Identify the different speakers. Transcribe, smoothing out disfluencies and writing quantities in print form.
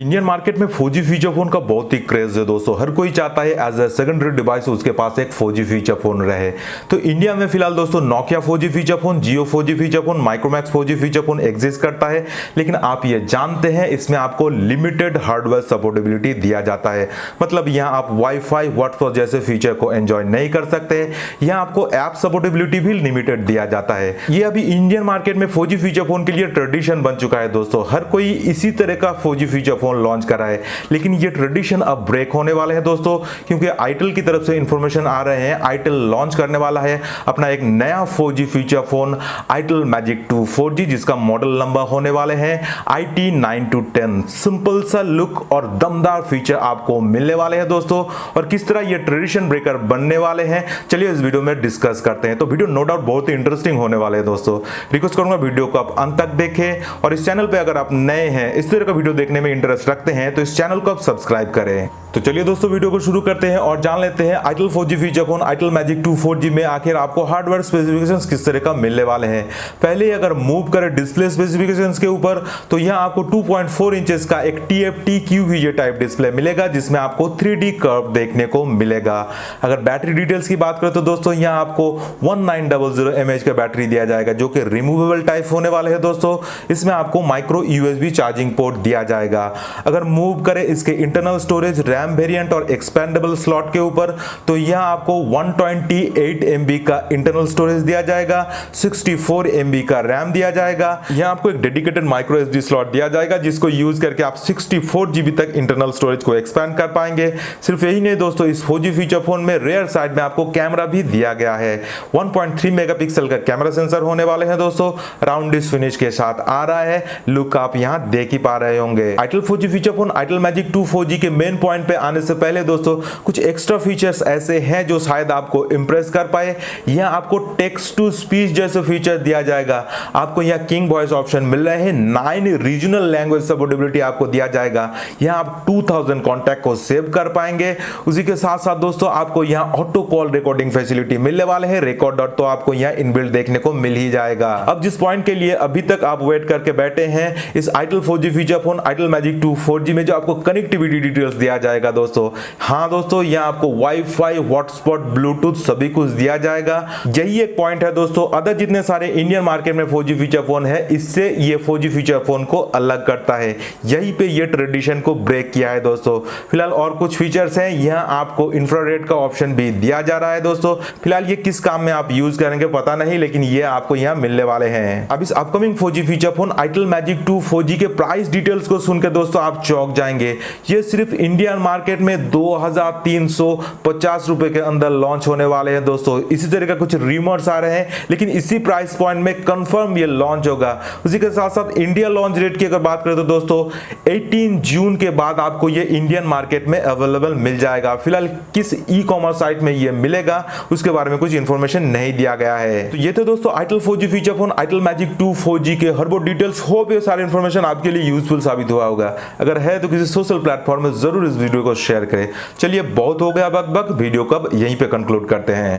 Speaker 1: Indian market में 4G feature phone का बहुत ही क्रेज है दोस्तों। हर कोई चाहता है एज ए सेकेंडरी डिवाइस उसके पास एक 4G फीचर फोन रहे। तो इंडिया में फिलहाल दोस्तों नोकिया 4G फीचर फोन, जियो 4G feature phone, Micromax 4G feature phone exist करता है। लेकिन आप ये जानते हैं इसमें आपको लिमिटेड हार्डवेयर सपोर्टेबिलिटी दिया जाता है। मतलब यहाँ आप वाईफाई, हॉटस्पॉट जैसे फीचर को एंजॉय नहीं कर सकते। यहाँ आपको ऐप सपोर्टेबिलिटी भी लिमिटेड दिया जाता है। ये अभी इंडियन मार्केट में 4G फीचर फोन के लिए ट्रेडिशन बन चुका है दोस्तों। हर कोई इसी तरह का 4G फीचर फोन लॉन्च करा है। लेकिन ये ट्रेडिशन अब ब्रेक होने वाले हैं दोस्तों, क्योंकि आईटेल की तरफ से इंफॉर्मेशन आ रहे हैं। आईटेल लॉन्च करने वाला है अपना एक नया 4G feature phone itel Magic 2 4G, जिसका मॉडल नंबर होने वाले हैं it9210। सिंपल सा लुक और दमदार फीचर आपको मिलने वाले हैं दोस्तों। और किस तरह ये ट्रेडिशन ब्रेकर बनने वाले हैं, चलिए इस वीडियो में डिस्कस करते हैं। तो वीडियो नो डाउट बहुत ही इंटरेस्टिंग होने वाले हैं दोस्तों। रिक्वेस्ट करूंगा वीडियो को आप अंत तक देखें, और इस चैनल पे अगर आप नए हैं, इस तरह का वीडियो देखने में इंटरेस्ट रखते हैं, तो इस चैनल को आप सब्सक्राइब करें। तो चलिए दोस्तों वीडियो को शुरू करते हैं और जान लेते हैं itel 4G feature phone itel Magic 2 4G में आखिर आपको हार्डवेयर स्पेसिफिकेशंस किस तरह का मिलने वाले हैं। पहले अगर मूव करें डिस्प्ले स्पेसिफिकेशंस के ऊपर, तो यहाँ आपको 2.4 इंचेस का एक TFT QVGA टाइप डिस्प्ले मिलेगा, जिसमें आपको 3D कर्व देखने को मिलेगा। अगर बैटरी डिटेल्स की बात करें तो दोस्तों यहाँ आपको 1900 mAh का बैटरी दिया जाएगा, जो कि रिमूवेबल टाइप होने वाले हैं दोस्तों। इसमें आपको माइक्रो USB चार्जिंग पोर्ट दिया जाएगा। अगर मूव करें इसके इंटरनल स्टोरेज, रैम वेरिएंट और एक्सपेंडेबल स्लॉट के ऊपर, तो यहाँ आपको 128 MB का इंटरनल स्टोरेज दिया जाएगा, 64 MB का रैम दिया जाएगा। यहाँ आपको एक डेडिकेटेड माइक्रो SD स्लॉट दिया जाएगा, जिसको यूज करके आप 64 GB तक इंटरनल स्टोरेज को एक्सपेंड कर पाएंगे। सिर्फ यही नहीं दोस्तों, इस 4G फीचर फोन में रेयर साइड में आपको कैमरा भी दिया गया है। 1.3 मेगापिक्सल का कैमरा सेंसर होने वाले हैं दोस्तों। राउंड डिस्क फिनिश के साथ आ रहा है। लुक आप यहाँ देख ही पा रहे होंगे। itel 4G feature phone itel Magic 2 4G के मेन पॉइंट पे आने से पहले दोस्तों कुछ एक्स्ट्रा फीचर्स ऐसे हैं जो शायद आपको इंप्रेस कर पाए। यहाँ आपको टेक्स्ट टू स्पीच जैसे फीचर दिया जाएगा। आपको यहाँ किंग वॉइस ऑप्शन मिल रहे हैं। 9 रीजनल लैंग्वेज सपोर्टेबिलिटी आपको दिया जाएगा। यहाँ आप 2000 कॉन्टैक्ट को सेव कर पाएंगे। उसी के साथ साथ दोस्तों आपको यहाँ ऑटो कॉल रिकॉर्डिंग फैसिलिटी मिलने वाले हैं। रिकॉर्डर तो आपको यहाँ इनबिल्ट देखने को मिल ही जाएगा। अब जिस पॉइंट के लिए अभी तक आप वेट करके बैठे हैं, इस itel 4G feature phone itel Magic 2 4G में जो आपको कनेक्टिविटी डिटेल्स दिया जाएगा दोस्तों। हाँ दोस्तों, यहाँ आपको वाईफाई, हॉटस्पॉट, ब्लूटूथ सभी कुछ दिया जाएगा। यही एक पॉइंट है दोस्तों, अदर जितने सारे इंडियन मार्केट में 4G फीचर फोन है, इससे ये 4G फीचर फोन को अलग करता है। यहीं पे ये ट्रेडिशन को ब्रेक किया है दोस्तों। फिलहाल और कुछ फीचर्स हैं। यहाँ आपको इंफ्रारेड का ऑप्शन भी दिया जा रहा है दोस्तों। फिलहाल ये किस काम में आप यूज करेंगे पता नहीं, लेकिन ये आपको यहाँ मिलने वाले हैं। अब इस upcoming 4G feature phone itel Magic 2 4G के प्राइस डिटेल्स को सुनकर दोस्तों आप चौंक जाएंगे। ये सिर्फ इंडियन मार्केट में 2350 रुपए के अंदर लॉन्च होने वाले हैं दोस्तों। इसी तरह का कुछ रूमर्स आ रहे हैं, लेकिन इसी प्राइस पॉइंट में कंफर्म ये लॉन्च होगा। उसी के साथ साथ इंडिया लॉन्च रेट की अगर बात करें तो दोस्तों 18 जून के बाद आपको ये इंडियन मार्केट में अवेलेबल मिल जाएगा। फिलहाल किस ई कॉमर्स साइट में ये मिलेगा उसके बारे में कुछ इंफॉर्मेशन नहीं दिया गया है। तो ये थे दोस्तों itel 4G feature phone itel Magic 2 4G के हर वो डिटेल्स। होप ये सारी इंफॉर्मेशन आपके लिए यूजफुल साबित हुआ होगा। अगर है तो किसी सोशल प्लेटफॉर्म में जरूर इस वीडियो को शेयर करें। चलिए बहुत हो गया बक बक, वीडियो को अब यहीं पे कंक्लूड करते हैं।